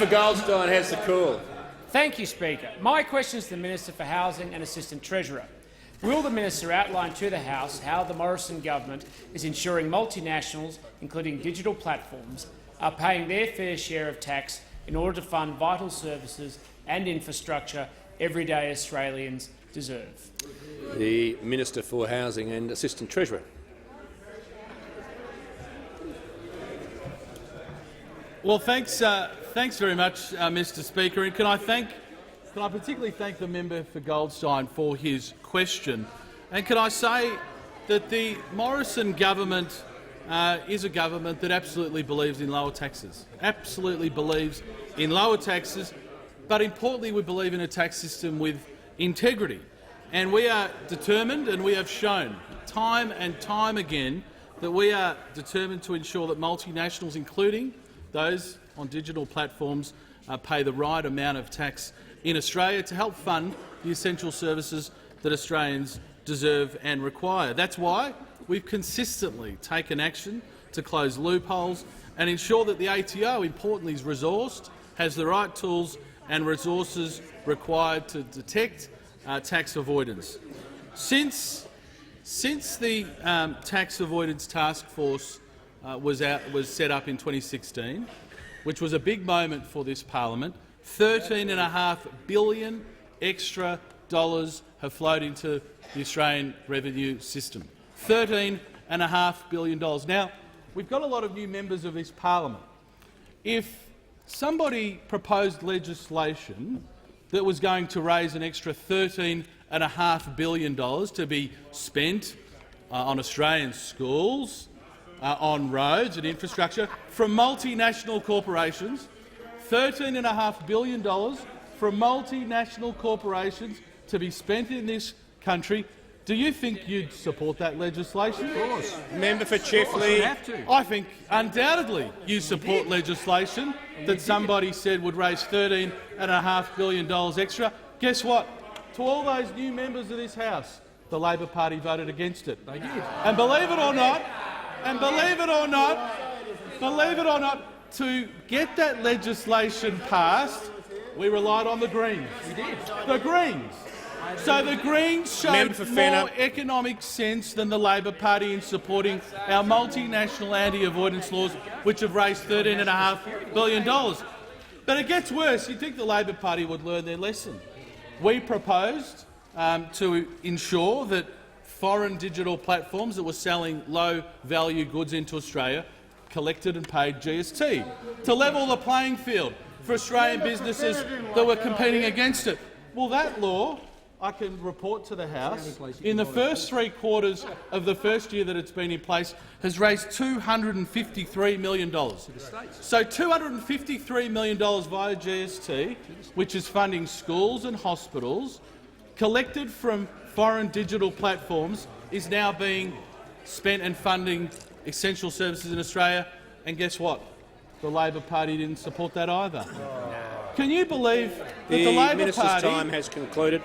For Goldstein has the call. Thank you, Speaker. My question is to the Minister for Housing and Assistant Treasurer. Will the minister outline to the House how the Morrison government is ensuring multinationals, including digital platforms, are paying their fair share of tax in order to fund vital services and infrastructure everyday Australians deserve? The Minister for Housing and Assistant Treasurer. Well, thanks very much, Mr. Speaker. And can I particularly thank the member for Goldstein for his question? And can I say that the Morrison government is a government that absolutely believes in lower taxes, but importantly we believe in a tax system with integrity. And we are determined, and we have shown time and time again that we are determined to ensure that multinationals, including those on digital platforms, pay the right amount of tax in Australia to help fund the essential services that Australians deserve and require. That's why we've consistently taken action to close loopholes and ensure that the ATO, importantly, is resourced, has the right tools and resources required to detect tax avoidance. Since the Tax Avoidance Task Force was set up in 2016, which was a big moment for this parliament, $13.5 billion extra dollars have flowed into the Australian revenue system. $13.5 billion. Now, we've got a lot of new members of this parliament. If somebody proposed legislation that was going to raise an extra $13.5 billion to be spent on Australian schools, on roads and infrastructure from multinational corporations, $13.5 billion from multinational corporations to be spent in this country, do you think you'd support that legislation? Of course. Member for Chifley. I think undoubtedly you support legislation that somebody said would raise $13.5 billion extra. Guess what? To all those new members of this House, the Labor Party voted against it. They did. And believe it or not, to get that legislation passed, we relied on the Greens. We did. The Greens. So the Greens showed more economic sense than the Labor Party in supporting our multinational anti-avoidance laws, which have raised $13.5 billion. But it gets worse. You'd think the Labor Party would learn their lesson. We proposed to ensure that foreign digital platforms that were selling low-value goods into Australia collected and paid GST, to level the playing field for Australian businesses that were competing against it. Well, that law, I can report to the House, in the first 3 quarters of the first year that it's been in place, has raised $253 million. So $253 million via GST, which is funding schools and hospitals, collected from foreign digital platforms, is now being spent and funding essential services in Australia. And guess what? The Labor Party didn't support that either. Can you believe that the Labor Minister's Party— time has concluded.